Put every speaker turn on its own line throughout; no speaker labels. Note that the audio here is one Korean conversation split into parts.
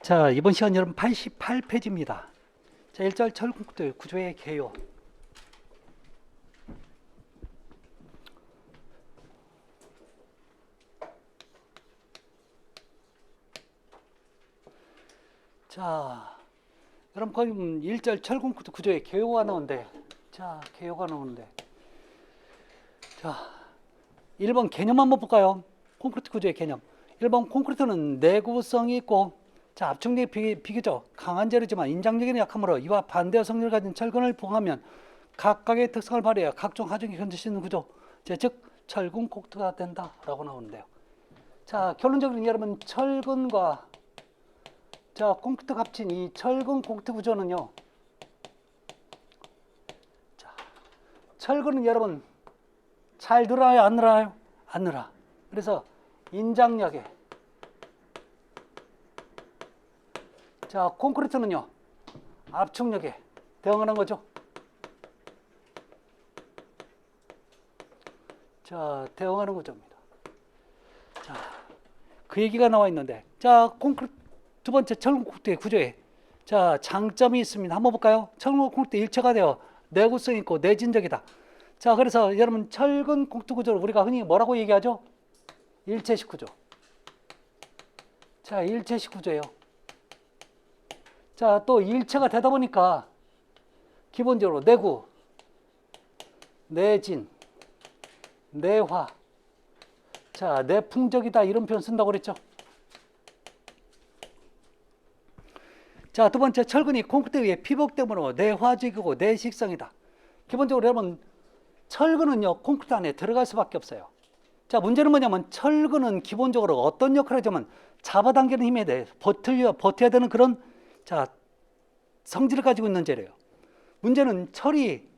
자, 이번 시간 여러분 88페이지입니다. 자, 일절 철공구도 구조의 개요. 자, 여러분 거기 일절 철공구도 구조의 개요가 나오는데, 자, 개요가 나오는데, 자, 1번 개념 한번 볼까요? 콘크리트 구조의 개념. 1번 콘크리트는 내구성이 있고, 자, 압축력이 비교적 강한 재료지만 인장력에는 약하므로 이와 반대의 성질을 가진 철근을 부응하면 각각의 특성을 발휘하여 각종 하중에 견딜 수 있는 구조, 즉 철근 콘크리트가 된다라고 나오는데요. 자, 결론적으로 여러분 철근과 자, 콘크리트가 합친 이 철근 콘크리트 구조는요. 자, 철근은 여러분 잘 늘어나요, 안 늘어나요? 안 늘어. 그래서 인장력에 자, 콘크리트는요, 압축력에 대응하는 거죠. 자, 대응하는 구조입니다. 자, 그 얘기가 나와 있는데, 자, 콘크리트 두 번째 철근 콘크리트의 구조에 자, 장점이 있습니다. 한번 볼까요? 철근 콘크리트 일체가 되어 내구성 있고 내진적이다. 자, 그래서 여러분 철근 콘크리트 구조를 우리가 흔히 뭐라고 얘기하죠? 일체식 구조. 자, 일체식 구조예요. 자, 또 일체가 되다 보니까 기본적으로 내구, 내진, 내화, 자, 내풍적이다 이런 표현 쓴다고 그랬죠. 자, 두 번째 철근이 콘크리트에 의해 피복됨으로 내화적이고 내식성이다. 기본적으로 여러분 철근은요 콘크리트 안에 들어갈 수밖에 없어요. 자, 문제는 뭐냐면 철근은 기본적으로 어떤 역할을 하자면 잡아당기는 힘에 대해 버텨야 되는 그런 자, 성질을 가지고 있는 재료예요. 문제는 철이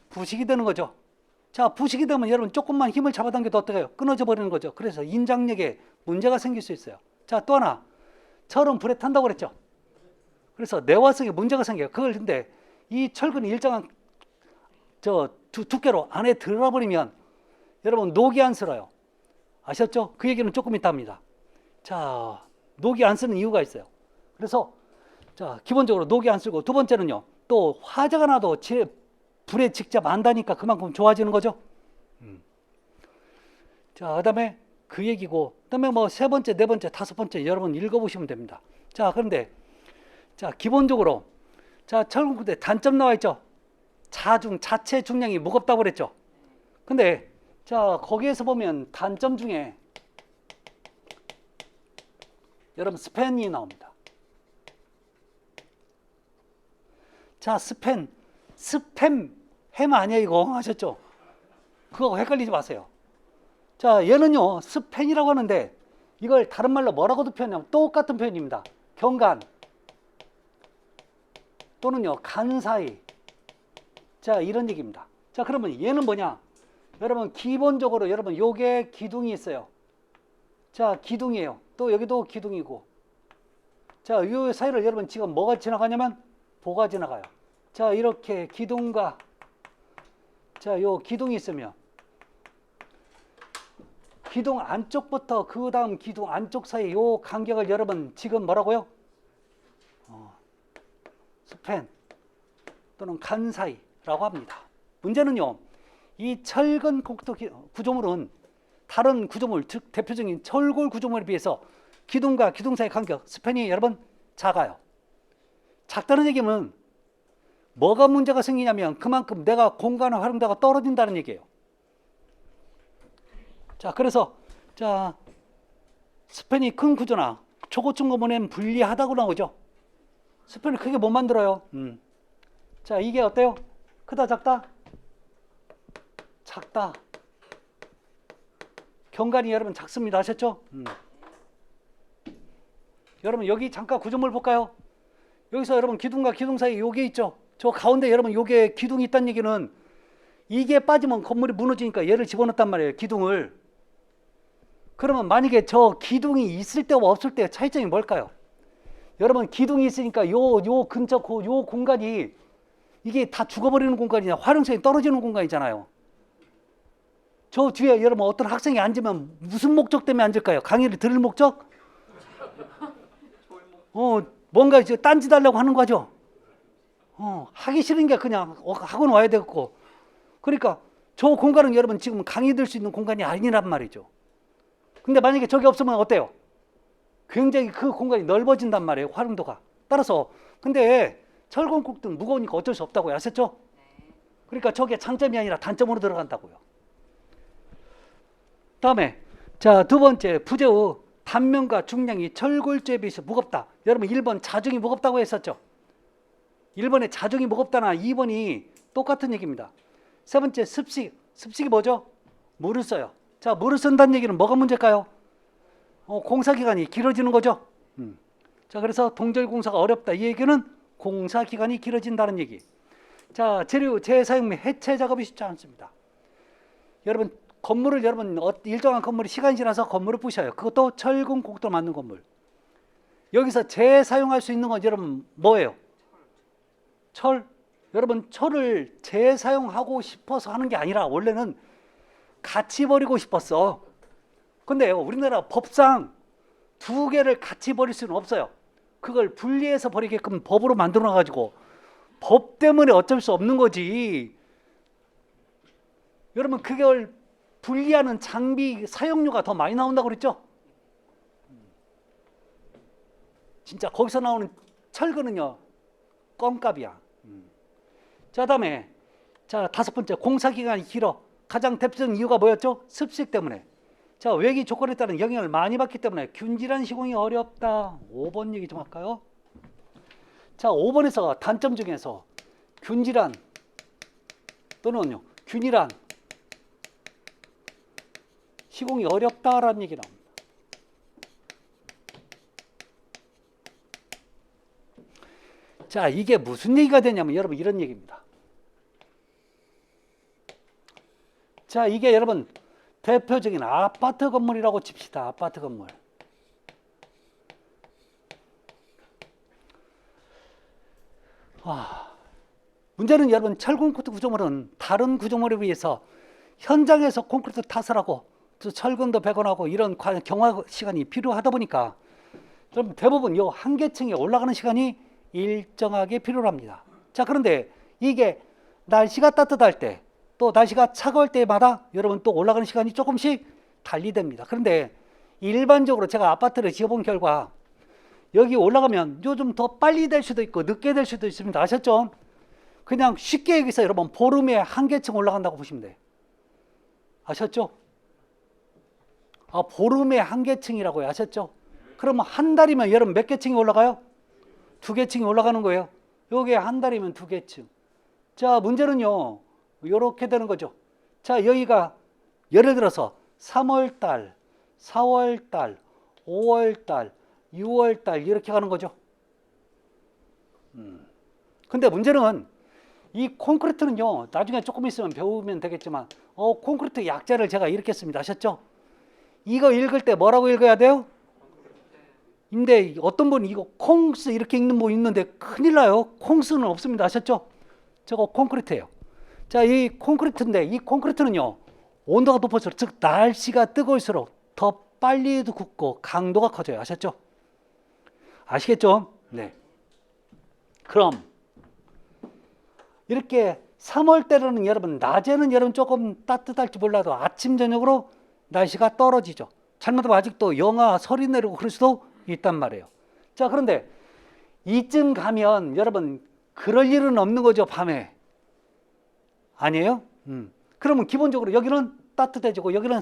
부식이 되는 거죠. 자, 부식이 되면 여러분 조금만 힘을 잡아당겨도 어떻게 해요? 끊어져 버리는 거죠. 그래서 인장력에 문제가 생길 수 있어요. 자, 또 하나 철은 불에 탄다고 그랬죠. 그래서 내화성에 문제가 생겨요. 그걸 근데 이 철근이 일정한 두께로 안에 들어가 버리면 여러분 녹이 안 슬어요. 아셨죠? 그 얘기는 조금 이따 합니다. 자, 녹이 안 쓰는 이유가 있어요. 그래서 자, 기본적으로 녹이 안 쓰고, 두 번째는요, 또 화재가 나도 불에 직접 안다니까 그만큼 좋아지는 거죠. 자, 그 다음에 그 얘기고, 그 다음에 뭐 세 번째, 네 번째, 다섯 번째 여러분 읽어보시면 됩니다. 자, 그런데 자, 기본적으로 자, 철근 콘크리트 단점 나와 있죠. 자체 중량이 무겁다고 그랬죠. 근데 자, 거기에서 보면 단점 중에 여러분 스팬이 나옵니다. 자, 스팸 햄 아니야 이거 아셨죠? 그거 헷갈리지 마세요. 자, 얘는요 스팬이라고 하는데 이걸 다른 말로 뭐라고도 표현하면 똑같은 표현입니다. 경간 또는요 간사이. 자, 이런 얘기입니다. 자, 그러면 얘는 뭐냐? 여러분 기본적으로 여러분 요게 기둥이 있어요. 자, 기둥이에요. 또 여기도 기둥이고. 자, 이 사이를 여러분 지금 뭐가 지나가냐면 보가 지나가요. 자, 이렇게 기둥과 자, 요 기둥이 있으면 기둥 안쪽부터 그 다음 기둥 안쪽 사이 요 간격을 여러분 지금 뭐라고요? 스팬 또는 간 사이라고 합니다. 문제는요, 이 철근 콘크리트 구조물은 다른 구조물, 즉 대표적인 철골 구조물에 비해서 기둥과 기둥 사이 간격, 스팬이 여러분 작아요. 작다는 얘기는 뭐가 문제가 생기냐면 그만큼 내가 공간의 활용도가 떨어진다는 얘기예요. 자, 그래서 자, 스팬이 큰 구조나 초고층 건물에는 불리하다고 나오죠. 스팬을 크게 못 만들어요. 자, 이게 어때요? 크다, 작다? 작다. 경관이 여러분 작습니다. 아셨죠? 여러분 여기 잠깐 구조물 볼까요? 여기서 여러분 기둥과 기둥 사이에 요게 있죠. 저 가운데 여러분 요게 기둥이 있다는 얘기는 이게 빠지면 건물이 무너지니까 얘를 집어넣었단 말이에요. 기둥을. 그러면 만약에 저 기둥이 있을 때와 없을 때의 차이점이 뭘까요? 여러분 기둥이 있으니까 요 근처 요 공간이 이게 다 죽어버리는 공간이냐 활용성이 떨어지는 공간이잖아요. 저 뒤에 여러분 어떤 학생이 앉으면 무슨 목적 때문에 앉을까요? 강의를 들을 목적? 뭔가 이제 딴짓 하려고 하는 거죠. 하기 싫은 게 그냥 학원 와야 되겠고. 그러니까 저 공간은 여러분 지금 강의 들 수 있는 공간이 아니란 말이죠. 근데 만약에 저기 없으면 어때요? 굉장히 그 공간이 넓어진단 말이에요. 활용도가. 따라서 근데 철근국등 무거우니까 어쩔 수 없다고요. 아셨죠? 그러니까 저게 장점이 아니라 단점으로 들어간다고요. 다음에 자, 두 번째 부재의 단면과 중량이 철골조에 비해서 무겁다. 여러분 1번 자중이 무겁다고 했었죠. 1번에 자중이 무겁다나 2번이 똑같은 얘기입니다. 세 번째 습식. 습식이 뭐죠? 물을 써요. 자, 물을 쓴다는 얘기는 뭐가 문제일까요? 공사기간이 길어지는 거죠. 자, 그래서 동절공사가 어렵다. 이 얘기는 공사기간이 길어진다는 얘기. 자, 재료 재사용 및 해체 작업이 쉽지 않습니다. 여러분 건물을 일정한 건물이 시간이 지나서 건물을 부셔요. 그것도 철근 곡도 맞는 건물. 여기서 재사용할 수 있는 건 여러분 뭐예요? 철. 여러분 철을 재사용하고 싶어서 하는 게 아니라 원래는 같이 버리고 싶었어. 근데요, 우리나라 법상 두 개를 같이 버릴 수는 없어요. 그걸 분리해서 버리게끔 법으로 만들어 놔가지고 법 때문에 어쩔 수 없는 거지. 여러분 그걸 분리하는 장비 사용료가 더 많이 나온다고 그랬죠? 진짜 거기서 나오는 철근은요 껌값이야. 자, 다음에 자, 다섯 번째 공사기간이 길어. 가장 대표적인 이유가 뭐였죠? 습식 때문에. 자, 외기 조건에 따른 영향을 많이 받기 때문에 균질한 시공이 어렵다. 5번 얘기 좀 할까요? 자, 5번에서 단점 중에서 균질한 또는요 균일한 시공이 어렵다라는 얘기 나옵니다. 자, 이게 무슨 얘기가 되냐면 여러분 이런 얘기입니다. 자, 이게 여러분 대표적인 아파트 건물이라고 칩시다. 아파트 건물. 문제는 여러분 철콘크리트 구조물은 다른 구조물에 비해서 현장에서 콘크리트 타설하고 또 철근도 배관하고 이런 경화 시간이 필요하다 보니까 여러분 대부분 요 한계층에 올라가는 시간이 일정하게 필요합니다. 자, 그런데 이게 날씨가 따뜻할 때 또 날씨가 차가울 때마다 여러분 또 올라가는 시간이 조금씩 달리됩니다. 그런데 일반적으로 제가 아파트를 지어본 결과 여기 올라가면 요즘 더 빨리 될 수도 있고 늦게 될 수도 있습니다. 아셨죠? 그냥 쉽게 얘기해서 여러분 보름에 한계층 올라간다고 보시면 돼요. 아셨죠? 보름에 한계층이라고요. 아셨죠? 그러면 한 달이면 여러분 몇 개층이 올라가요? 2개층이 올라가는 거예요. 요게 한 달이면 2개층. 자, 문제는요 요렇게 되는 거죠. 자, 여기가 예를 들어서 3월달, 4월달, 5월달, 6월달 이렇게 가는 거죠. 근데 문제는 이 콘크리트는요 나중에 조금 있으면 배우면 되겠지만 콘크리트 약자를 제가 이렇게 씁니다. 아셨죠? 이거 읽을 때 뭐라고 읽어야 돼요? 근데 어떤 분이 이거 콩스 이렇게 읽는 분 있는데 큰일 나요. 콩스는 없습니다. 아셨죠? 저거 콘크리트예요. 자, 이 콘크리트인데 이 콘크리트는요 온도가 높아질수록 즉 날씨가 뜨거울수록 더 빨리 굳고 강도가 커져요. 아셨죠? 아시겠죠? 네. 그럼 이렇게 3월 때는 여러분 낮에는 여러분 조금 따뜻할지 몰라도 아침 저녁으로 날씨가 떨어지죠. 잘못하면 아직도 영하 설이 내리고 그럴 수도 있단 말이에요. 자, 그런데 이쯤 가면 여러분 그럴 일은 없는 거죠. 밤에 아니에요? 그러면 기본적으로 여기는 따뜻해지고 여기는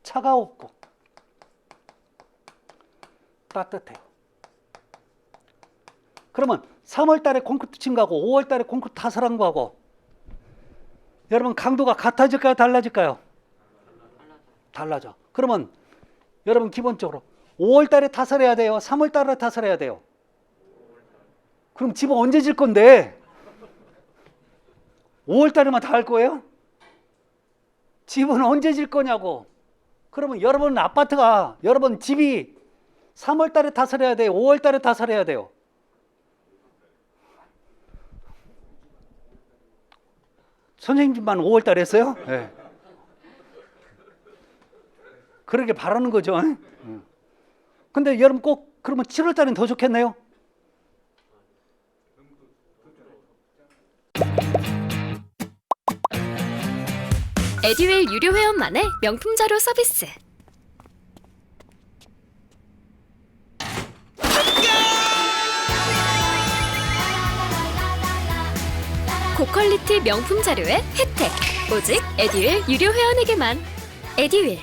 차가웠고 따뜻해요. 그러면 3월 달에 콘크리트 친 거하고 5월 달에 콘크리트 타설한 거하고 여러분 강도가 같아질까요? 달라질까요? 달라져. 그러면 여러분 기본적으로 5월 달에 타설해야 돼요? 3월 달에 타설해야 돼요? 그럼 집은 언제 질 건데? 5월 달에만 다 할 거예요? 집은 언제 질 거냐고. 그러면 여러분 아파트가 여러분 집이 3월 달에 타설해야 돼요? 5월 달에 타설해야 돼요? 선생님 집만 5월 달에 했어요? 네. 그러게 바라는 거죠. 근데 여러분 꼭 그러면 7월달은 더 좋겠네요.
에듀윌 유료 회원만의 명품 자료 서비스. 고퀄리티 명품 자료의 혜택. 오직 에듀윌 유료 회원에게만. 에듀윌.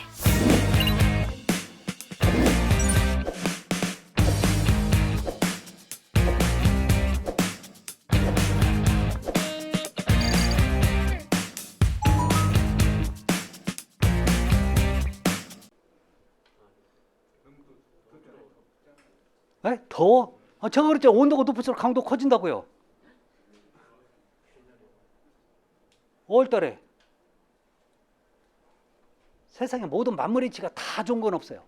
에? 더워? 제가 그랬죠. 온도가 높을수록 강도 커진다고요. 5월달에 세상에 모든 만물의 치가 다 좋은 건 없어요.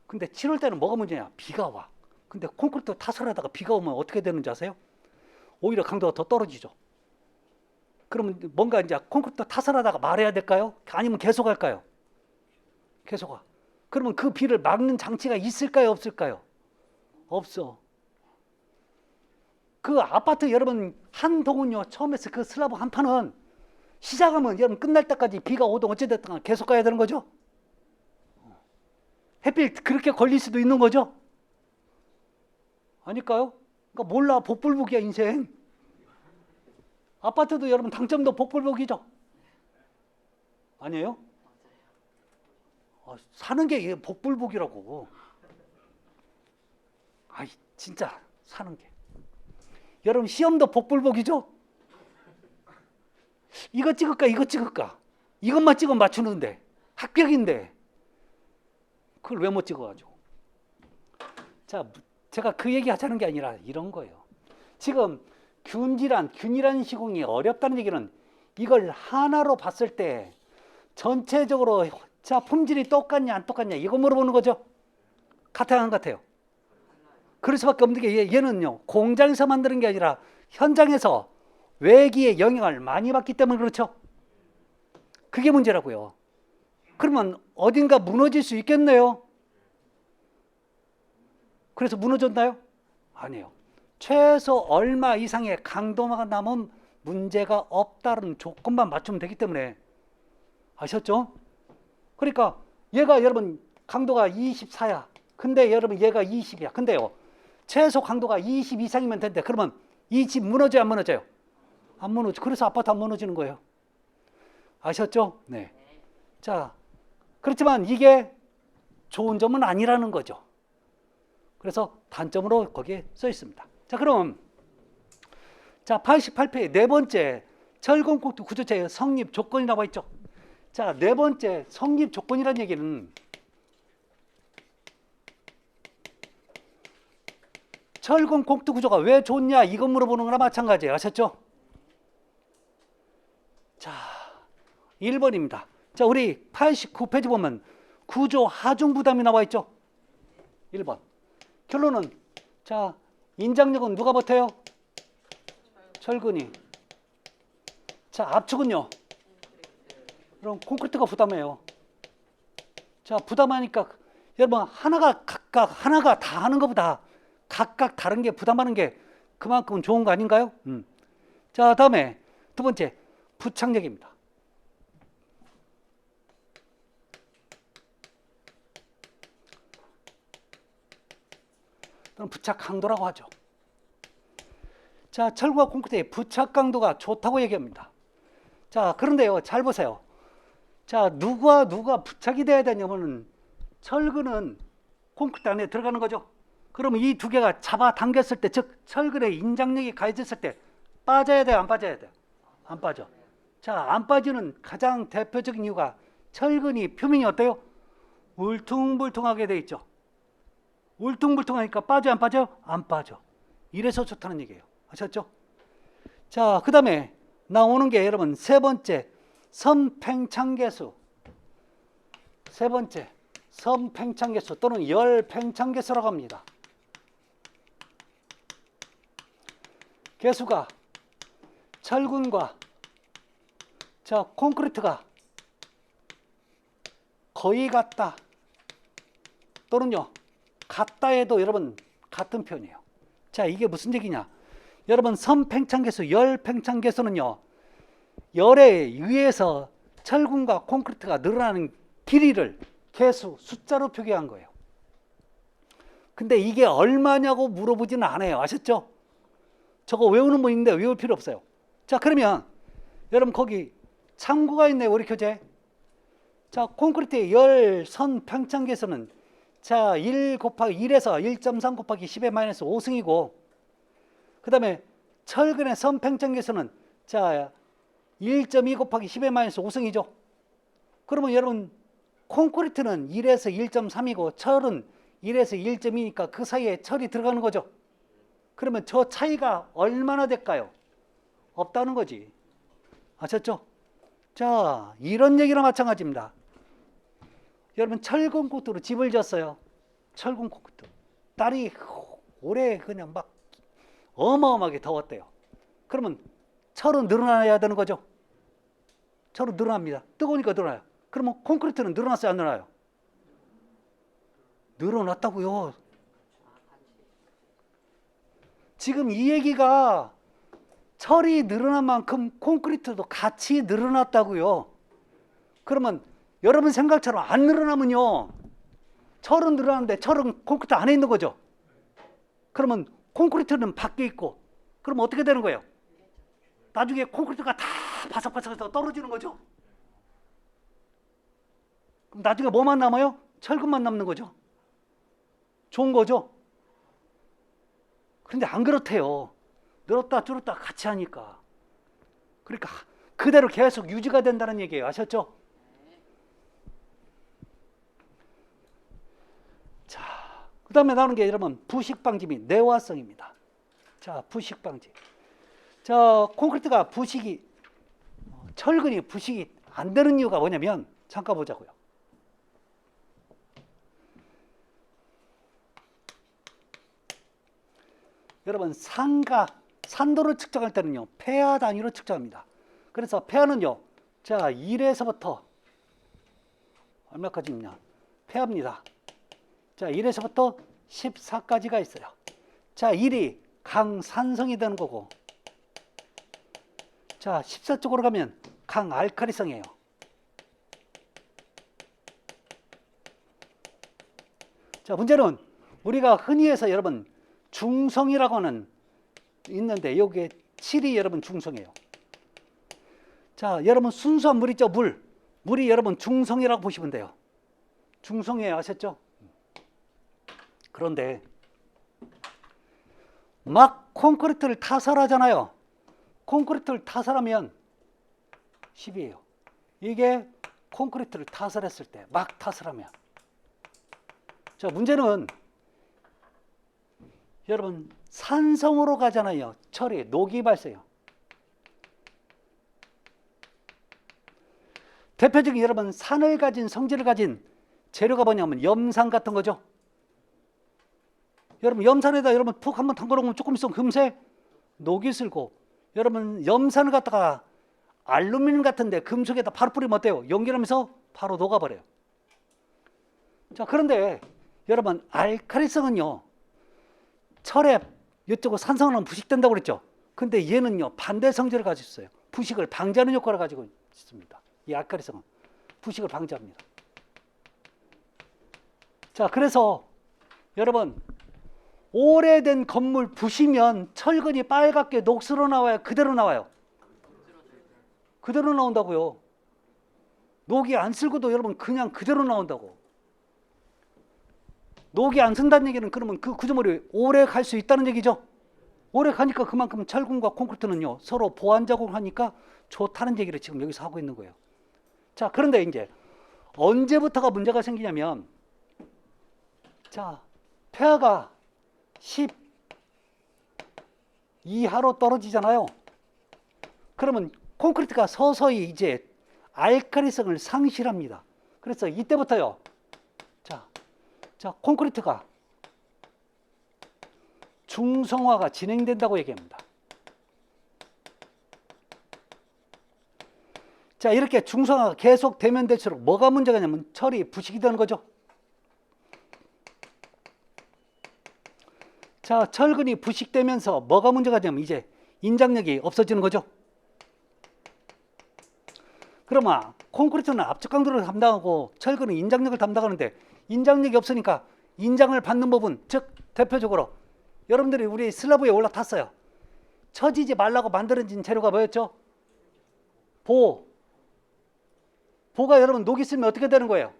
근데 7월달에는 뭐가 문제냐? 비가 와. 근데 콘크리트 타설하다가 비가 오면 어떻게 되는지 아세요? 오히려 강도가 더 떨어지죠. 그러면 뭔가 이제 콘크리트 타설하다가 말해야 될까요? 아니면 계속 할까요? 계속 와. 그러면 그 비를 막는 장치가 있을까요? 없을까요? 없어. 그 아파트 여러분 한 동은요, 처음에 그 슬라브 한 판은 시작하면 여러분 끝날 때까지 비가 오든 어찌됐든 계속 가야 되는 거죠. 햇빛 그렇게 걸릴 수도 있는 거죠. 아닐까요? 그러니까 몰라, 복불복이야 인생. 아파트도 여러분 당첨도 복불복이죠. 아니에요? 사는 게 복불복이라고. 아이 진짜 사는 게. 여러분 시험도 복불복이죠. 이거 찍을까 이거 찍을까. 이것만 찍으면 맞추는데 합격인데 그걸 왜 못 찍어가지고. 자, 제가 그 얘기 하자는 게 아니라 이런 거예요. 지금 균일한 시공이 어렵다는 얘기는 이걸 하나로 봤을 때 전체적으로 자 품질이 똑같냐 안 똑같냐 이거 물어보는 거죠. 같아요 안 같아요? 그럴 수밖에 없는 게 얘는요 공장에서 만드는 게 아니라 현장에서 외기의 영향을 많이 받기 때문에 그렇죠. 그게 문제라고요. 그러면 어딘가 무너질 수 있겠네요. 그래서 무너졌나요? 아니에요. 최소 얼마 이상의 강도가 남은 문제가 없다는 조건만 맞추면 되기 때문에. 아셨죠? 그러니까 얘가 여러분 강도가 24야. 근데 여러분 얘가 20이야. 근데요 최소 강도가 20 이상이면 된대. 그러면 이 집 무너져요 안 무너져요? 안 무너져. 그래서 아파트 안 무너지는 거예요. 아셨죠? 네. 자, 그렇지만 이게 좋은 점은 아니라는 거죠. 그래서 단점으로 거기에 써 있습니다. 자, 그럼 자 88페이지 네 번째 철공국토 구조체의 성립 조건이 나와 있죠. 자, 네 번째 성립 조건이라는 얘기는 철근 공투 구조가 왜 좋냐 이거 물어보는 거나 마찬가지예요. 아셨죠? 자, 1번입니다. 자, 우리 89페이지 보면 구조 하중 부담이 나와 있죠. 1번. 결론은 자, 인장력은 누가 버텨요? 철근이. 자, 압축은요? 그럼 콘크리트가 부담해요. 자, 부담하니까 여러분 하나가 다 하는 것보다 각각 다른 게 부담하는 게 그만큼 좋은 거 아닌가요? 자, 다음에 두 번째 부착력입니다. 또는 부착 강도라고 하죠. 자, 철과 콘크리트의 부착 강도가 좋다고 얘기합니다. 자, 그런데요, 잘 보세요. 자, 누가 부착이 돼야 되냐면은 철근은 콘크리트 안에 들어가는 거죠. 그러면 이 두 개가 잡아당겼을 때, 즉 철근의 인장력이 가해졌을 때 빠져야 돼요, 안 빠져야 돼요? 안 빠져. 자, 안 빠지는 가장 대표적인 이유가 철근이 표면이 어때요? 울퉁불퉁하게 돼 있죠. 울퉁불퉁하니까 빠져요, 안 빠져요? 안 빠져. 이래서 좋다는 얘기예요. 아셨죠? 자, 그 다음에 나오는 게 여러분 세 번째 선팽창계수. 세 번째 선팽창계수 또는 열팽창계수라고 합니다. 계수가 철근과 자 콘크리트가 거의 같다 또는요 같다 해도 여러분 같은 표현이에요. 자, 이게 무슨 얘기냐? 여러분 선팽창계수, 열팽창계수는요, 열에 의해서 철근과 콘크리트가 늘어나는 길이를 계수, 숫자로 표기한 거예요. 근데 이게 얼마냐고 물어보지는 않아요. 아셨죠? 저거 외우는 분인데 외울 필요 없어요. 자, 그러면 여러분 거기 참고가 있네요. 우리 교재. 자, 콘크리트의 열 선 평창계수는 자, 1 곱하기 1에서 1.3 곱하기 10의 마이너스 5승이고, 그 다음에 철근의 선 평창계수는 자, 1.2 곱하기 10의 마이너스 5승이죠. 그러면 여러분 콘크리트는 1에서 1.3이고 철은 1에서 1.2니까 그 사이에 철이 들어가는 거죠. 그러면 저 차이가 얼마나 될까요? 없다는 거지. 아셨죠? 자, 이런 얘기랑 마찬가지입니다. 여러분 철근 콘크리트로 집을 지었어요. 철근 콘크리트. 날이 올해 그냥 막 어마어마하게 더웠대요. 그러면 철은 늘어나야 되는 거죠. 철은 늘어납니다. 뜨거우니까 늘어나요. 그러면 콘크리트는 늘어났어요, 안 늘어나요? 늘어났다고요. 지금 이 얘기가 철이 늘어난 만큼 콘크리트도 같이 늘어났다고요. 그러면 여러분 생각처럼 안 늘어나면요, 철은 늘어나는데 철은 콘크리트 안에 있는 거죠. 그러면 콘크리트는 밖에 있고, 그럼 어떻게 되는 거예요? 나중에 콘크리트가 다 바삭바삭해서 떨어지는 거죠. 그럼 나중에 뭐만 남아요? 철근만 남는 거죠. 좋은 거죠. 그런데 안 그렇대요. 늘었다 줄었다 같이 하니까. 그러니까 그대로 계속 유지가 된다는 얘기예요. 아셨죠? 자, 그 다음에 나오는 게 여러분 부식방지 및 내화성입니다. 자, 부식방지. 자, 콘크리트가 부식이, 철근이 부식이 안 되는 이유가 뭐냐면, 잠깐 보자고요. 여러분 산도를 측정할 때는요, 폐하 단위로 측정합니다. 그래서 폐하는요, 자, 1에서부터 얼마까지 있냐? 폐하입니다. 자, 1에서부터 14까지가 있어요. 자, 1이 강산성이 되는 거고, 자, 14 쪽으로 가면 강알칼리성이에요. 자, 문제는 우리가 흔히 해서 여러분 중성이라고 하는 있는데, 여기에 7이 여러분 중성이에요. 자, 여러분 순수한 물 있죠? 물이 여러분 중성이라고 보시면 돼요. 중성이에요. 아셨죠? 그런데 막 콘크리트를 타설하잖아요. 콘크리트를 타설하면 10이에요. 이게 콘크리트를 타설했을 때, 막 타설하면. 자, 문제는 여러분 산성으로 가잖아요. 철이 녹이 발생해요. 대표적인 여러분 산을 가진 성질을 가진 재료가 뭐냐면 염산 같은 거죠. 여러분 염산에다 여러분 푹 한번 담궈놓으면 조금 있으면 금세 녹이 슬고, 여러분 염산을 갖다가 알루미늄 같은데 금속에다 바로 뿌리면 어때요? 연결하면서 바로 녹아버려요. 자, 그런데 여러분 알칼리성은요, 철에 이쪽으로 산성은 부식된다고 그랬죠. 근데 얘는요 반대 성질을 가지고 있어요. 부식을 방지하는 효과를 가지고 있습니다. 이 알칼리성은 부식을 방지합니다. 자, 그래서 여러분 오래된 건물 부시면 철근이 빨갛게 녹슬어 나와요? 그대로 나와요? 그대로 나온다고요. 녹이 안 슬고도 여러분 그냥 그대로 나온다고. 녹이 안 쓴다는 얘기는 그러면 그 구조물이 오래 갈 수 있다는 얘기죠. 오래 가니까 그만큼 철근과 콘크리트는요 서로 보완 작용을 하니까 좋다는 얘기를 지금 여기서 하고 있는 거예요. 자, 그런데 이제 언제부터가 문제가 생기냐면, 자, 폐하가 10 이하로 떨어지잖아요. 그러면 콘크리트가 서서히 이제 알칼리성을 상실합니다. 그래서 이때부터요, 자, 콘크리트가 중성화가 진행된다고 얘기합니다. 자, 이렇게 중성화가 계속 되면 될수록 뭐가 문제가 냐면 철이 부식이 되는 거죠. 자, 철근이 부식되면서 뭐가 문제가 되냐면 이제 인장력이 없어지는 거죠. 그러면 콘크리트는 압축 강도를 담당하고 철근은 인장력을 담당하는데 인장력이 없으니까 인장을 받는 부분, 즉 대표적으로 여러분들이 우리 슬라브에 올라탔어요. 처지지 말라고 만들어진 재료가 뭐였죠? 보가 여러분 녹이 쓰면 어떻게 되는 거예요?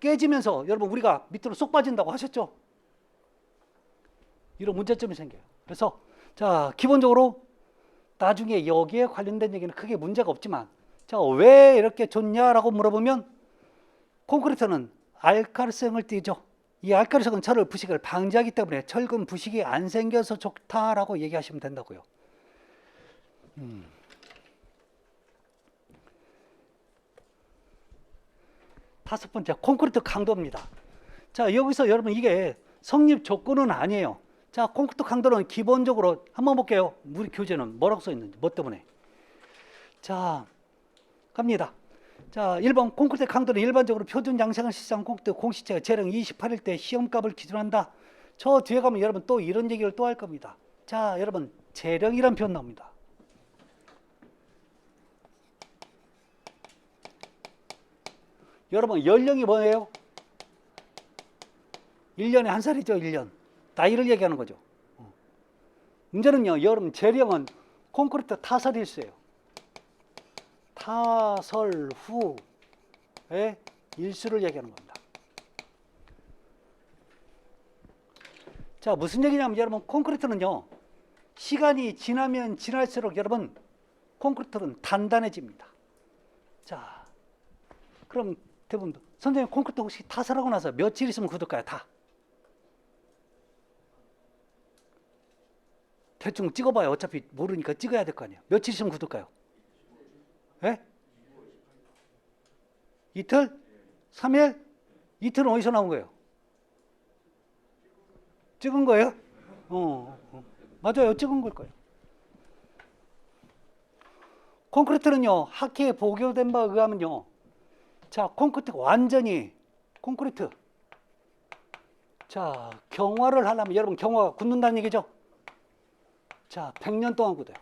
깨지면서 여러분 우리가 밑으로 쏙 빠진다고 하셨죠? 이런 문제점이 생겨요. 그래서 자, 기본적으로 나중에 여기에 관련된 얘기는 크게 문제가 없지만, 자, 왜 이렇게 좋냐라고 물어보면 콘크리트는 알칼리성을 띠죠. 이 알칼리성은 철을 부식을 방지하기 때문에 철근 부식이 안 생겨서 좋다라고 얘기하시면 된다고요. 다섯 번째, 콘크리트 강도입니다. 자, 여기서 여러분 이게 성립 조건은 아니에요. 자, 콘크리트 강도는 기본적으로 한번 볼게요. 우리 교재는 뭐라고 써 있는지, 뭐 때문에. 자, 갑니다. 자, 1번 콘크리트 강도는 일반적으로 표준 양식을 실시한 콘크리트 공시체가 재령 28일 때 시험값을 기준한다. 저 뒤에 가면 여러분 또 이런 얘기를 또 할 겁니다. 자, 여러분 재령이란 표현 나옵니다. 여러분 연령이 뭐예요? 1년에 한 살이죠. 1년. 나이를 얘기하는 거죠. 문제는요, 여러분 재령은 콘크리트 타설일수예요. 타설 후의 일수를 얘기하는 겁니다. 자, 무슨 얘기냐면 여러분 콘크리트는요, 시간이 지나면 지날수록 여러분 콘크리트는 단단해집니다. 자, 그럼 대부분 선생님 콘크리트 혹시 타설하고 나서 며칠 있으면 굳을까요? 다 대충 찍어봐요. 어차피 모르니까 찍어야 될 거 아니에요. 며칠 있으면 굳을까요? 예? 이틀? 3일? 이틀은 어디서 나온 거예요? 찍은 거예요? 맞아요. 찍은 걸 거예요. 콘크리트는요, 학회에 보고된 바에 의하면요, 자, 콘크리트가 완전히 콘크리트, 자, 경화를 하려면 여러분 경화가 굳는다는 얘기죠? 자, 100년 동안 굳어요.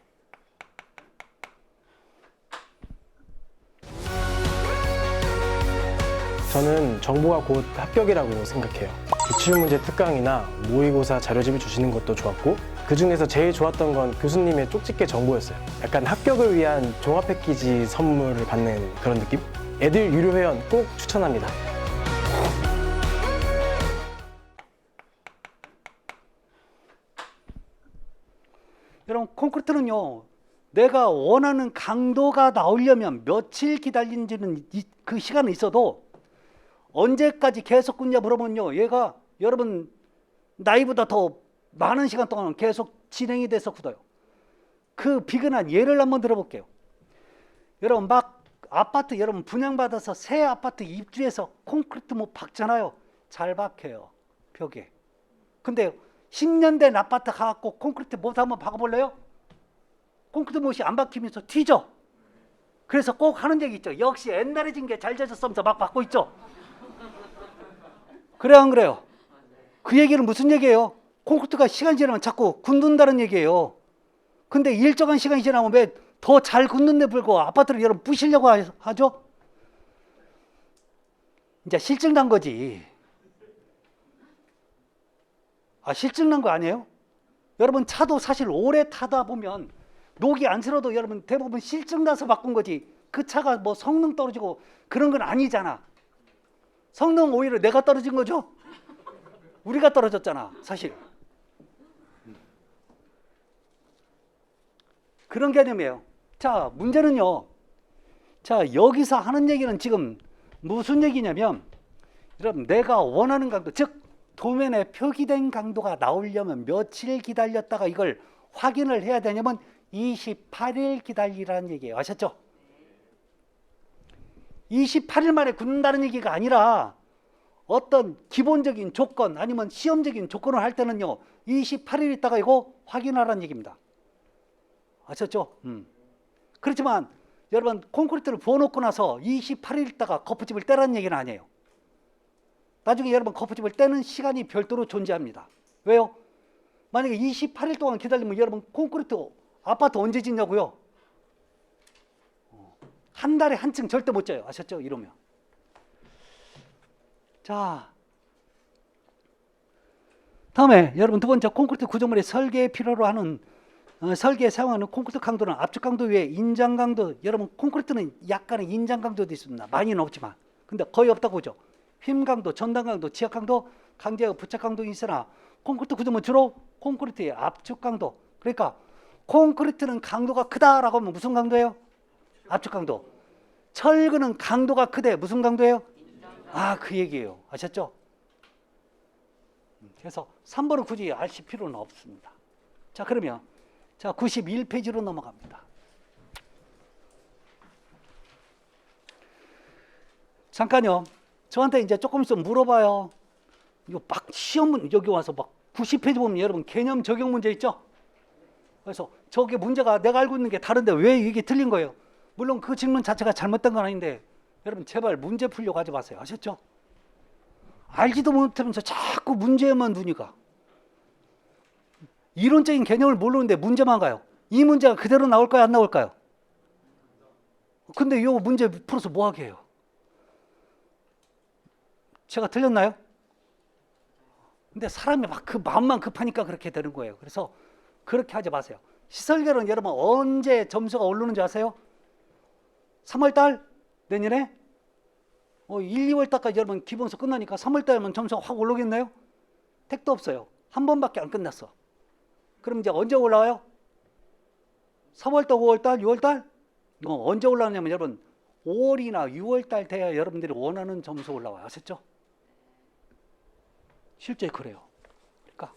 저는 정보가 곧 합격이라고 생각해요. 기출문제 특강이나 모의고사 자료집을 주시는 것도 좋았고, 그 중에서 제일 좋았던 건 교수님의 쪽집게 정보였어요. 약간 합격을 위한 종합 패키지 선물을 받는 그런 느낌? 애들 유료 회원 꼭 추천합니다.
여러분 콘크리트는요, 내가 원하는 강도가 나오려면 며칠 기다리는지는 그 시간은 있어도 언제까지 계속 굳냐 물어보면요, 얘가 여러분 나이보다 더 많은 시간 동안 계속 진행이 돼서 굳어요. 그 비근한 예를 한번 들어볼게요. 여러분 막 아파트 여러분 분양받아서 새 아파트 입주해서 콘크리트 못 박잖아요. 잘 박혀요, 벽에. 근데 10년 된 아파트 가갖고 콘크리트 못 한번 박아볼래요? 콘크리트 못이 안 박히면서 튀죠. 그래서 꼭 하는 얘기 있죠. 역시 옛날에 진 게 잘 져졌으면서 막 박고 있죠. 그래요, 안 그래요? 그 얘기는 무슨 얘기예요? 콘크리트가 시간이 지나면 자꾸 굳는다는 얘기예요. 근데 일정한 시간이 지나면 왜 더 잘 굳는데 불구하고 아파트를 여러분 부시려고 하죠? 이제 실증 난 거지. 실증 난 거 아니에요? 여러분 차도 사실 오래 타다 보면 녹이 안 슬어도 여러분 대부분 실증 나서 바꾼 거지, 그 차가 뭐 성능 떨어지고 그런 건 아니잖아. 성능 오히려 내가 떨어진 거죠? 우리가 떨어졌잖아, 사실. 그런 개념이에요. 자, 문제는요, 자, 여기서 하는 얘기는 지금 무슨 얘기냐면, 여러분 내가 원하는 강도, 즉 도면에 표기된 강도가 나오려면 며칠 기다렸다가 이걸 확인을 해야 되냐면 28일 기다리라는 얘기예요. 아셨죠? 28일 만에 굳는다는 얘기가 아니라 어떤 기본적인 조건 아니면 시험적인 조건을 할 때는요, 28일 있다가 이거 확인하라는 얘기입니다. 아셨죠? 그렇지만 여러분 콘크리트를 부어놓고 나서 28일 있다가 거푸집을 떼라는 얘기는 아니에요. 나중에 여러분 거푸집을 떼는 시간이 별도로 존재합니다. 왜요? 만약에 28일 동안 기다리면 여러분 콘크리트 아파트 언제 짓냐고요? 한 달에 한 층 절대 못 져요. 아셨죠? 이러면. 자, 다음에 여러분 두 번째, 콘크리트 구조물의 설계에 필요로 하는 설계에 사용하는 콘크리트 강도는 압축 강도 외에 인장 강도. 여러분 콘크리트는 약간의 인장 강도도 있습니다. 많이는 없지만, 근데 거의 없다고 보죠. 힘 강도, 전단 강도, 지압 강도, 강제하고 부착 강도 있으나 콘크리트 구조물은 주로 콘크리트의 압축 강도. 그러니까 콘크리트는 강도가 크다라고 하면 무슨 강도예요? 압축 강도. 철근은 강도가 크대. 무슨 강도예요? 아, 그 얘기예요. 아셨죠? 그래서 3번은 굳이 아실 필요는 없습니다. 자, 그러면 자 91페이지로 넘어갑니다. 잠깐요. 저한테 이제 조금 있으면 물어봐요. 이거 막 시험은 여기 와서 막 90페이지 보면 여러분 개념 적용 문제 있죠? 그래서 저게 문제가 내가 알고 있는 게 다른데 왜 이게 틀린 거예요? 물론 그 질문 자체가 잘못된 건 아닌데 여러분 제발 문제 풀려고 하지 마세요. 아셨죠? 알지도 못하면서 자꾸 문제만 두니까. 이론적인 개념을 모르는데 문제만 가요. 이 문제가 그대로 나올까요? 안 나올까요? 근데 이 문제 풀어서 뭐 하게 해요? 제가 틀렸나요? 근데 사람이 막 그 마음만 급하니까 그렇게 되는 거예요. 그래서 그렇게 하지 마세요. 시설계는 여러분 언제 점수가 오르는지 아세요? 3월달? 내년에? 1, 2월달까지 여러분 기본서 끝나니까 3월달이면 점수가 확 오르겠나요? 택도 없어요. 한 번밖에 안 끝났어. 그럼 이제 언제 올라와요? 3월달, 5월달, 6월달? 언제 올라오냐면 여러분 5월이나 6월달 돼야 여러분들이 원하는 점수 올라와요. 아셨죠? 실제 그래요. 그러니까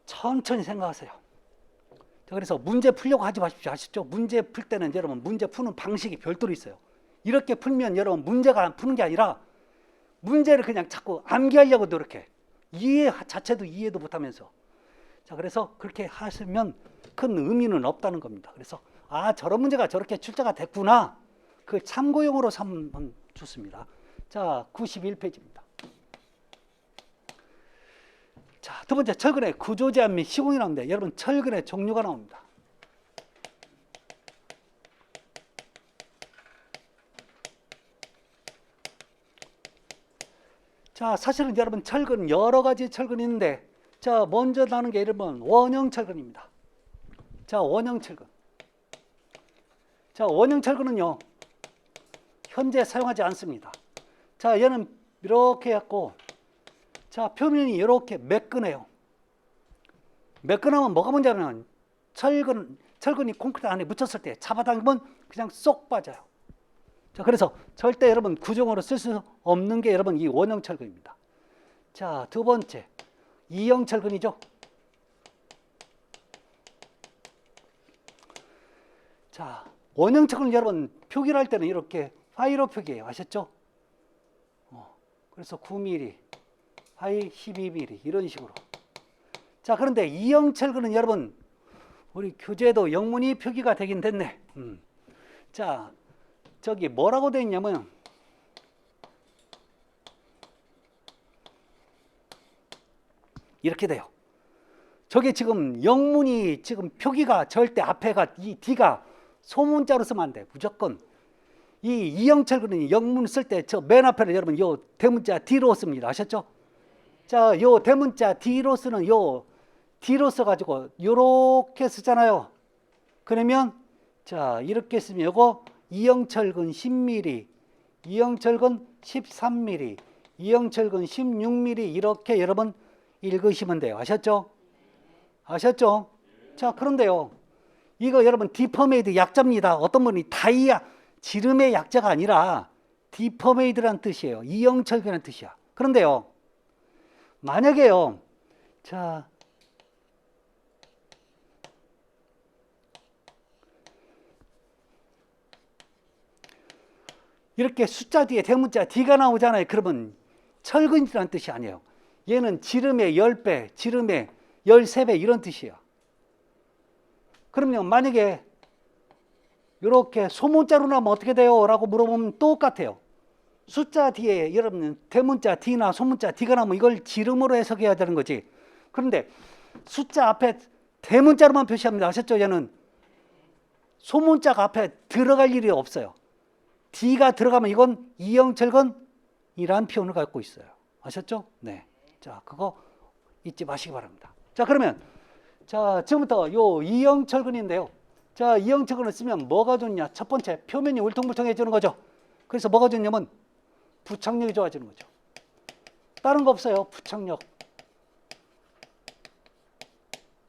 천천히 생각하세요. 자, 그래서 문제 풀려고 하지 마십시오. 아시죠? 문제 풀 때는 여러분 문제 푸는 방식이 별도로 있어요. 이렇게 풀면 여러분 문제가 푸는 게 아니라 문제를 그냥 자꾸 암기하려고 노력해. 이해 자체도 이해도 못하면서. 자, 그래서 그렇게 하시면 큰 의미는 없다는 겁니다. 그래서 아, 저런 문제가 저렇게 출제가 됐구나. 그 참고용으로 삼으면 좋습니다. 자, 91페이지입니다. 자, 두 번째, 철근의 구조 제한 및 시공이 나오는데 여러분 철근의 종류가 나옵니다. 자, 사실은 여러분 철근 여러 가지 철근이 있는데 자, 먼저 나는 게 여러분 원형 철근입니다. 자, 원형 철근. 자, 원형 철근은요 현재 사용하지 않습니다. 자, 얘는 이렇게 했고 자, 표면이 이렇게 매끈해요. 매끈하면 뭐가 문제냐면 철근이 콘크리트 안에 묻혔을 때 잡아당기면 그냥 쏙 빠져요. 자, 그래서 절대 여러분 구정으로 쓸 수 없는 게 여러분 이 원형 철근입니다. 자, 두 번째 이형 철근이죠. 자, 원형 철근 여러분 표기를 할 때는 이렇게 파이로 표기해요. 아셨죠? 그래서 9mm, 파이 12mm 이런 식으로. 자, 그런데 이형 철근은 여러분 우리 교재에도 영문이 표기가 되긴 됐네. 자, 저기 뭐라고 되어 있냐면 이렇게 돼요. 저게 지금 영문이 지금 표기가 절대 앞에가 이 D가 소문자로 쓰면 안 돼. 무조건 이 이형철근은 영문 쓸 때 저 맨 앞에는 여러분 요 대문자 D로 씁니다. 아셨죠? 자, 요 대문자 D로 쓰는 요 D로 써가지고 요렇게 쓰잖아요. 그러면 자, 이렇게 쓰면 요거 이형철근 10mm, 이형철근 13mm, 이형철근 16mm 이렇게 여러분 읽으시면 돼요. 아셨죠? 아셨죠? 자, 그런데요. 이거 여러분 디퍼메이드 약자입니다. 어떤 분이 다이아 지름의 약자가 아니라 디퍼메이드란 뜻이에요. 이형철근이라는 뜻이야. 그런데요. 만약에요. 자, 이렇게 숫자 뒤에 대문자 D가 나오잖아요. 그러면 철근이라는 뜻이 아니에요. 얘는 지름의 10배, 지름의 13배 이런 뜻이에요. 그러면 만약에 이렇게 소문자로 나면 어떻게 돼요? 라고 물어보면 똑같아요. 숫자 뒤에 여러분 대문자 D나 소문자 D가 나오면 이걸 지름으로 해석해야 되는 거지. 그런데 숫자 앞에 대문자로만 표시합니다. 아셨죠? 얘는 소문자가 앞에 들어갈 일이 없어요. D가 들어가면 이건 이영철근이란 표현을 갖고 있어요. 아셨죠? 네. 자, 그거 잊지 마시기 바랍니다. 자, 그러면 자, 지금부터 요 이영철근인데요. 자, 이영철근을 쓰면 뭐가 좋냐? 첫 번째, 표면이 울퉁불퉁해지는 거죠. 그래서 뭐가 좋냐면 부착력이 좋아지는 거죠. 다른 거 없어요. 부착력.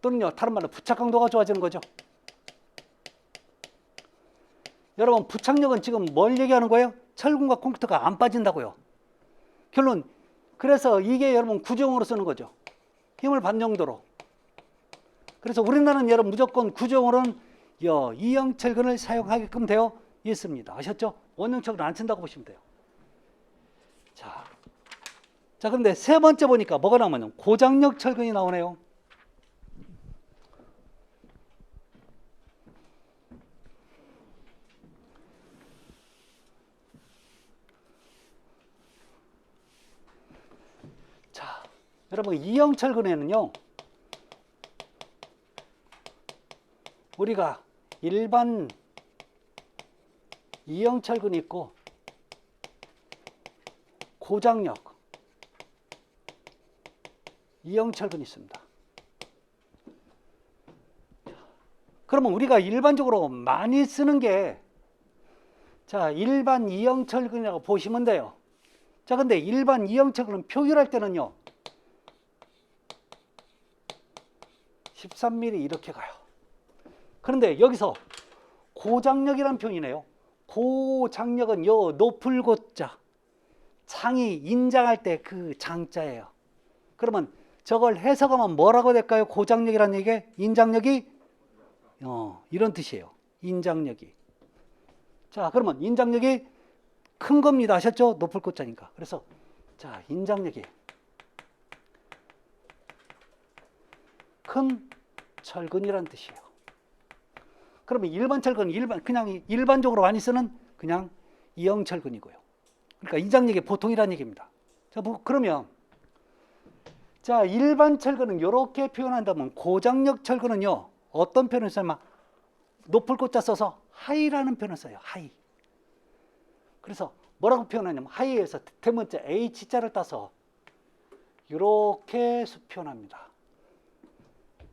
또는요, 다른 말로 부착 강도가 좋아지는 거죠. 여러분, 부착력은 지금 뭘 얘기하는 거예요? 철근과 콘크리트가 안 빠진다고요. 결론, 그래서 이게 여러분 구조형으로 쓰는 거죠. 힘을 반 정도로. 그래서 우리나라는 여러분 무조건 구조형으로는 이영철근을 사용하게끔 되어 있습니다. 아셨죠? 원형철근 안 쓴다고 보시면 돼요. 자, 그런데 세 번째 보니까 뭐가 나오냐면 고장력 철근이 나오네요. 자, 여러분 이영철근에는요, 우리가 일반 이영철근이 있고 고장력 이영철근이 있습니다. 그러면 우리가 일반적으로 많이 쓰는 게 자, 일반 이영철근이라고 보시면 돼요. 자, 근데 일반 이영철근은 표기할 때는요 13mm 이렇게 가요. 그런데 여기서 고장력이라는 표현이네요. 고장력은 요 높을 고자 창이 인장할 때 그 장자예요. 그러면 저걸 해석하면 뭐라고 될까요? 고장력이라는 얘기에 인장력이 이런 뜻이에요. 인장력이. 자, 그러면 인장력이 큰 겁니다. 아셨죠? 높을 고자니까. 그래서 자, 인장력이 큰 철근이라는 뜻이에요. 그러면 일반 철근, 그냥 일반적으로 많이 쓰는 그냥 이영철근이고요. 그러니까 인장력이 보통이라는 얘기입니다. 자, 그러면 자, 일반 철근은 이렇게 표현한다면 고장력 철근은요 어떤 표현을 써요? 높을 고자 써서 하이라는 표현을 써요. 하이. 그래서 뭐라고 표현하냐면 하이에서 대문자 H자를 따서 이렇게 표현합니다.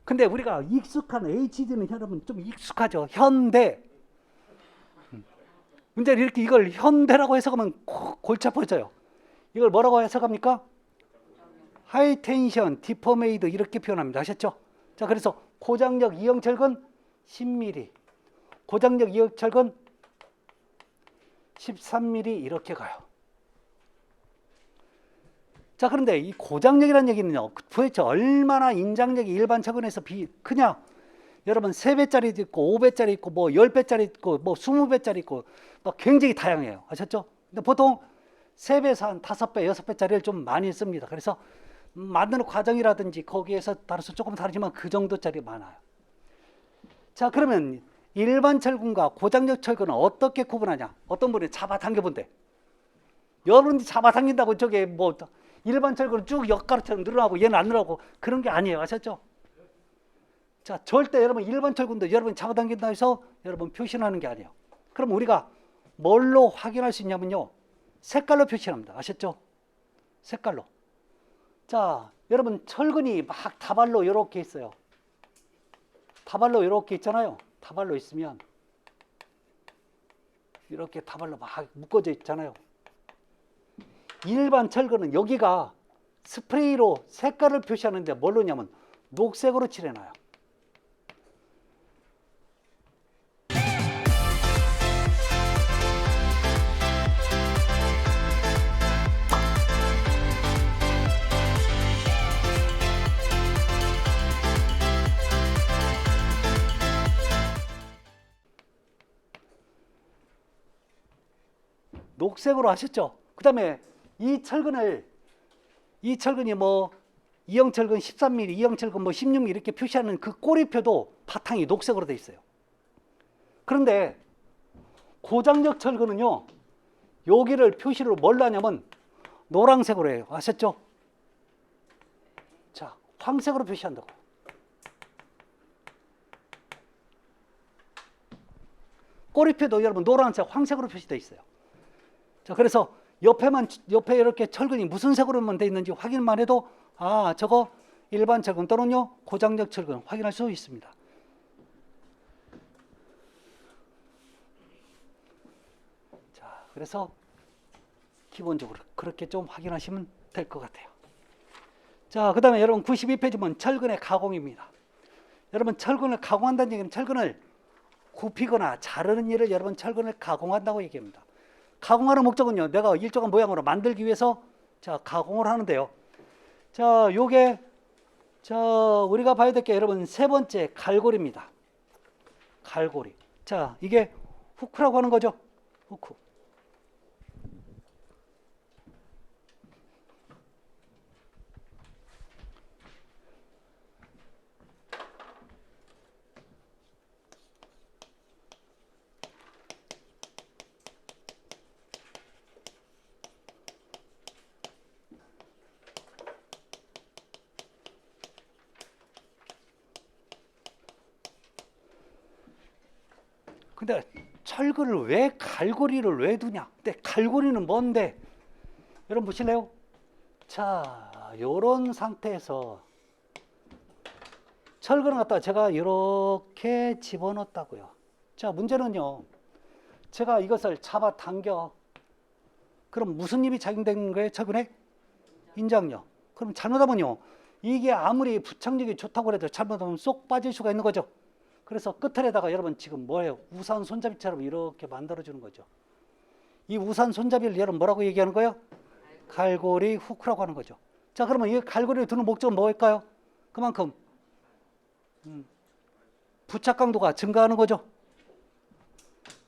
근데 우리가 익숙한 HD는 여러분 좀 익숙하죠. 현대. 문제는 이렇게 이걸 현대라고 해석하면 골치 아파져요. 이걸 뭐라고 해석합니까? 하이텐션, 디포메이드 이렇게 표현합니다. 아셨죠? 자, 그래서 고장력 이영철근 10mm, 고장력 이영철근 13mm 이렇게 가요. 자, 그런데 이 고장력이라는 얘기는요, 도대체 얼마나 인장력이 일반 철근에서 크냐? 여러분 3배짜리도 있고 5배짜리 있고 뭐 10배짜리 있고 뭐 20배짜리 있고 뭐 굉장히 다양해요. 아셨죠? 근데 보통 3배에서 한 5배, 6배짜리를 좀 많이 씁니다. 그래서 만드는 과정이라든지 거기에서 따라서 조금 다르지만 그 정도짜리 많아요. 자, 그러면 일반 철근과 고장력 철근은 어떻게 구분하냐? 어떤 분이 잡아당겨 본대. 여러분이 잡아당긴다고 저게 뭐 일반 철근은 쭉 역가루처럼 늘어나고 얘는 안 늘어나고 그런 게 아니에요. 아셨죠? 자, 절대 여러분 일반 철근도 여러분 잡아당긴다 해서 여러분 표시하는 게 아니에요. 그럼 우리가 뭘로 확인할 수 있냐면요, 색깔로 표시합니다. 아셨죠? 색깔로. 자, 여러분 철근이 막 다발로 이렇게 있어요. 다발로 이렇게 있잖아요. 다발로 있으면 이렇게 다발로 막 묶어져 있잖아요. 일반 철근은 여기가 스프레이로 색깔을 표시하는데 뭘로냐면 녹색으로 칠해놔요. 녹색으로 하셨죠? 그 다음에 이 철근이 뭐 이영철근 13mm, 이영철근 뭐 16mm 이렇게 표시하는 그 꼬리표도 바탕이 녹색으로 돼 있어요. 그런데 고장력 철근은요, 여기를 표시를 뭘로 하냐면 노란색으로 해요. 아셨죠? 자, 황색으로 표시한다고. 꼬리표도 여러분 노란색, 황색으로 표시되어 있어요. 자, 그래서 옆에 이렇게 철근이 무슨 색으로만 되어 있는지 확인만 해도 아, 저거 일반 철근 또는요 고장력 철근 확인할 수 있습니다. 자, 그래서 기본적으로 그렇게 좀 확인하시면 될 것 같아요. 자, 그 다음에 여러분 92페이지 보면 철근의 가공입니다. 여러분 철근을 가공한다는 얘기는 철근을 굽히거나 자르는 일을 여러분 철근을 가공한다고 얘기합니다. 가공하는 목적은요, 내가 일정한 모양으로 만들기 위해서 자 가공을 하는데요. 자, 요게 우리가 봐야 될 게 여러분 세 번째 갈고리입니다. 갈고리. 자, 이게 후크라고 하는 거죠. 후크. 근데 철근을 왜 갈고리를 왜 두냐? 근데 갈고리는 뭔데? 여러분 보실래요? 자, 요런 상태에서 철근을 갖다가 제가 이렇게 집어넣었다고요. 자, 문제는요. 제가 이것을 잡아 당겨. 그럼 무슨 힘이 작용되는 거예요? 철근에? 인장력. 그럼 잘못하면요. 이게 아무리 부착력이 좋다고 해도 잘못하면 쏙 빠질 수가 있는 거죠. 그래서 끝에다가 여러분 지금 뭐예요? 우산 손잡이처럼 이렇게 만들어주는 거죠. 이 우산 손잡이를 여러분 뭐라고 얘기하는 거예요? 갈고리 후크라고 하는 거죠. 자, 그러면 이 갈고리를 두는 목적은 뭐일까요? 그만큼 부착 강도가 증가하는 거죠.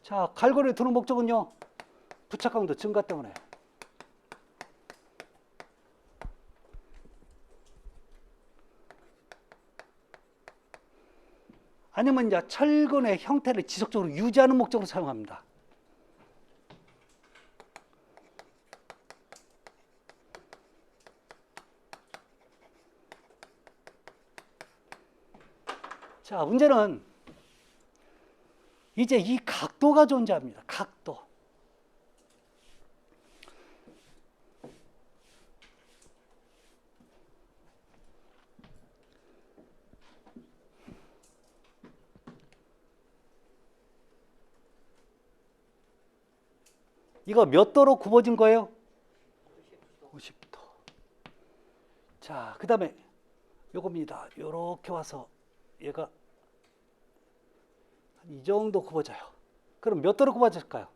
자, 갈고리를 두는 목적은요. 부착 강도 증가 때문에. 아니면 이제 철근의 형태를 지속적으로 유지하는 목적으로 사용합니다. 자, 문제는 이제 이 각도가 존재합니다. 각도. 이거 몇 도로 굽어진 거예요? 50도. 자, 그 다음에 요겁니다. 요렇게 와서 얘가 이 정도 굽어져요. 그럼 몇 도로 굽어질까요?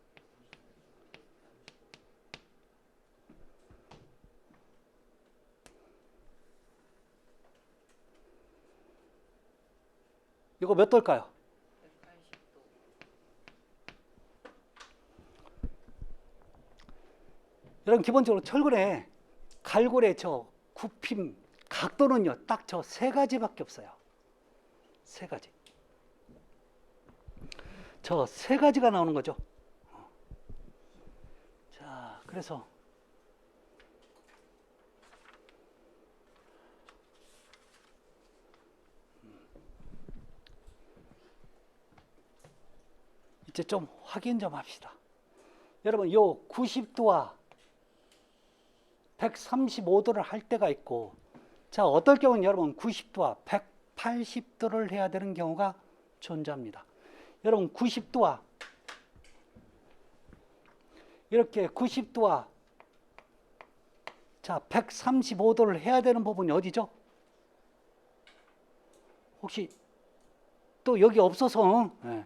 이거 몇 도일까요? 여러분 기본적으로 철근에 갈고리의 저 굽힘 각도는요 딱 저 세 가지밖에 없어요. 세 가지. 저 세 가지가 나오는 거죠. 자, 그래서 이제 좀 확인 좀 합시다. 여러분 요 90도와 135도를 할 때가 있고, 자, 어떨 경우는 여러분 90도와 180도를 해야 되는 경우가 존재합니다. 여러분 90도와 이렇게 90도와 자 135도를 해야 되는 부분이 어디죠? 혹시 또 여기 없어서 네.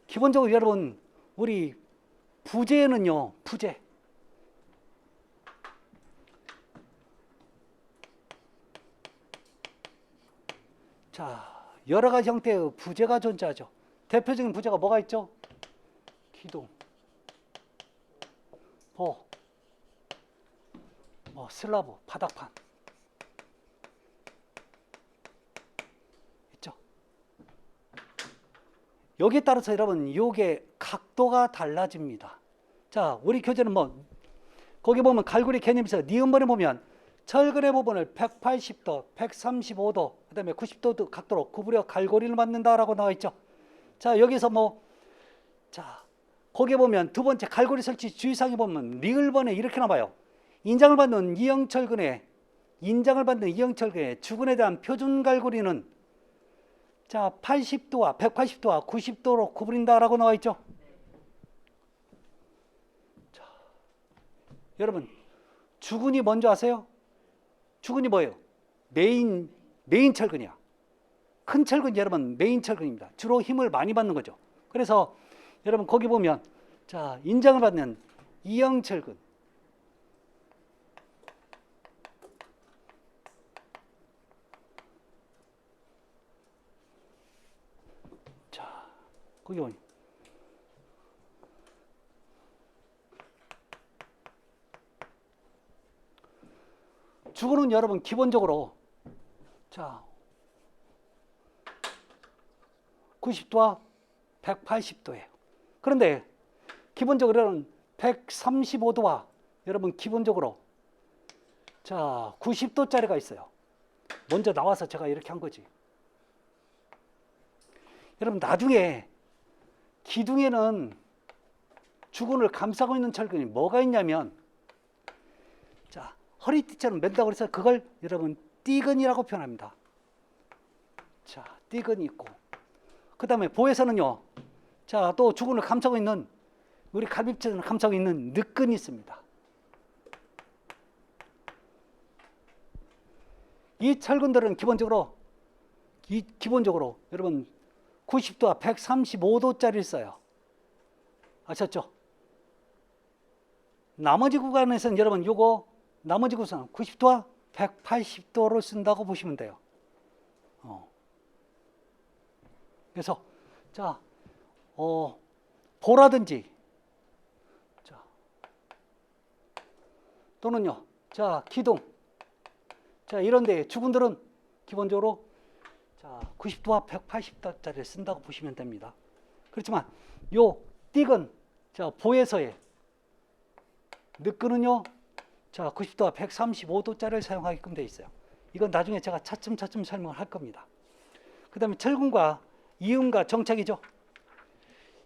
기본적으로 여러분 우리 부재는요, 부재. 자, 여러 가지 형태의 부재가 존재하죠. 대표적인 부재가 뭐가 있죠? 기둥, 슬라브, 바닥판. 있죠? 여기에 따라서 여러분 요게 각도가 달라집니다. 자, 우리 교재는 뭐 거기 보면 갈고리 개념에서 니은번에 보면 철근의 부분을 180도, 135도, 그 다음에 90도 각도로 구부려 갈고리를 만든다라고 나와 있죠. 자, 여기서 뭐, 자, 거기에 보면 두 번째 갈고리 설치 주의사항에 보면 리을번에 이렇게 나와요. 인장을 받는 이형철근의 주근에 대한 표준 갈고리는 자, 80도와 180도와 90도로 구부린다라고 나와 있죠. 자, 여러분, 주근이 뭔지 아세요? 주근이 뭐예요? 메인 철근이야. 큰 철근 여러분 메인 철근입니다. 주로 힘을 많이 받는 거죠. 그래서 여러분 거기 보면 자, 인장을 받는 이형 철근. 자, 거기 보면 주근은 여러분 기본적으로 자 90도와 180도예요. 그런데 기본적으로는 135도와 여러분 기본적으로 자 90도짜리가 있어요. 먼저 나와서 제가 이렇게 한 거지. 여러분 나중에 기둥에는 주근을 감싸고 있는 철근이 뭐가 있냐면 자 허리띠처럼 맨다고 해서 그걸 여러분 띠근이라고 표현합니다. 자, 띠근이 있고 그 다음에 보에서는요. 자, 또 주근을 감싸고 있는 우리 갈비뼈를 감싸고 있는 늑근이 있습니다. 이 철근들은 기본적으로 여러분 90도와 135도짜리를 써요. 아셨죠? 나머지 구간에서는 여러분 요거 나머지 구간 90도와 180도로 쓴다고 보시면 돼요. 그래서 자, 보라든지 자, 또는요. 자, 기둥. 자, 이런 데 주근들은 기본적으로 자, 90도와 180도짜리를 쓴다고 보시면 됩니다. 그렇지만 요 띠근 자, 보에서의 늑근은요. 자, 90도와 135도짜리를 사용하게끔 되어 있어요. 이건 나중에 제가 차츰차츰 설명을 할 겁니다. 그 다음에 철근과 이음과 정착이죠.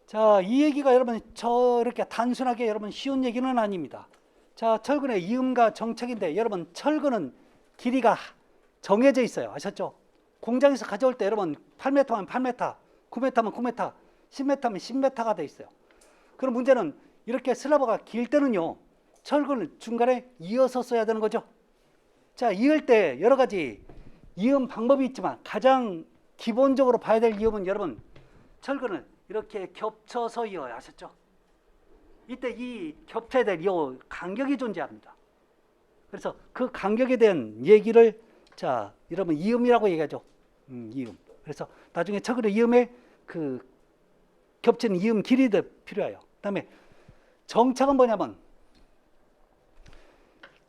자, 이 얘기가 여러분 저렇게 단순하게 여러분 쉬운 얘기는 아닙니다. 자, 철근의 이음과 정착인데 여러분 철근은 길이가 정해져 있어요. 아셨죠? 공장에서 가져올 때 여러분 8m면 8m, 9m면 9m, 10m면 10m가 돼 있어요. 그럼 문제는 이렇게 슬라브가 길 때는요. 철근을 중간에 이어서 써야 되는 거죠. 자, 이을 때 여러 가지 이음 방법이 있지만 가장 기본적으로 봐야 될 이음은 여러분 철근을 이렇게 겹쳐서 이어야 하셨죠. 이때 이 겹쳐야 될 이 간격이 존재합니다. 그래서 그 간격에 대한 얘기를 자 여러분 이음이라고 얘기하죠. 이음. 그래서 나중에 철근의 이음에 그 겹치는 이음 길이도 필요해요. 그다음에 정착은 뭐냐면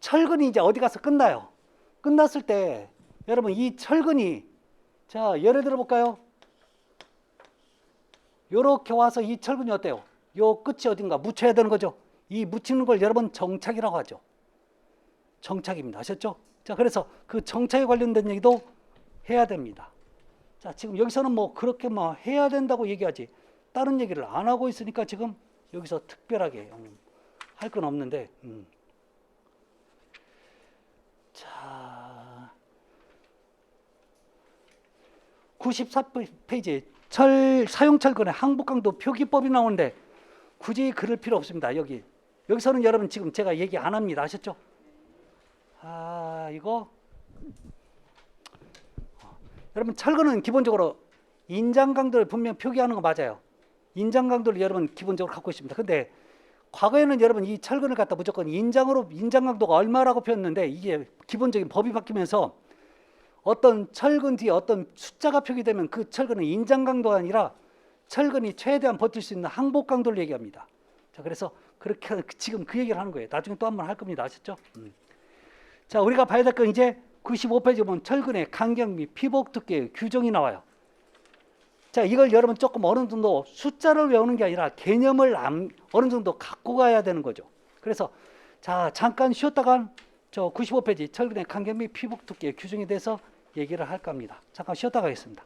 철근이 이제 어디 가서 끝나요. 끝났을 때 여러분 이 철근이 자 예를 들어 볼까요? 요렇게 와서 이 철근이 어때요? 요 끝이 어딘가 묻혀야 되는 거죠. 이 묻히는 걸 여러분 정착이라고 하죠. 정착입니다. 아셨죠? 자, 그래서 그 정착에 관련된 얘기도 해야 됩니다. 자, 지금 여기서는 뭐 그렇게 뭐 해야 된다고 얘기하지 다른 얘기를 안 하고 있으니까 지금 여기서 특별하게 할 건 없는데 자 94페이지 사용철근의 항복강도 표기법이 나오는데 굳이 그럴 필요 없습니다. 여기서는 여러분 지금 제가 얘기 안 합니다. 아셨죠? 이거 여러분 철근은 기본적으로 인장 강도를 분명 표기하는 거 맞아요. 인장 강도를 여러분 기본적으로 갖고 있습니다. 근데 과거에는 여러분 이 철근을 갖다 무조건 인장 강도가 얼마라고 표현했는데 이게 기본적인 법이 바뀌면서 어떤 철근 뒤에 어떤 숫자가 표기되면 그 철근은 인장 강도가 아니라 철근이 최대한 버틸 수 있는 항복 강도를 얘기합니다. 자, 그래서 그렇게 지금 그 얘기를 하는 거예요. 나중에 또 한 번 할 겁니다. 아셨죠? 자, 우리가 봐야 될 건 이제 95페이지 보면 철근의 간격 및 피복 두께의 규정이 나와요. 자, 이걸 여러분 조금 어느 정도 숫자를 외우는 게 아니라 개념을 어느 정도 갖고 가야 되는 거죠. 그래서 자, 잠깐 쉬었다가 저 95페이지 철근의 간격 및 피복 두께의 규정에 대해서 얘기를 할 겁니다. 잠깐 쉬었다 가겠습니다.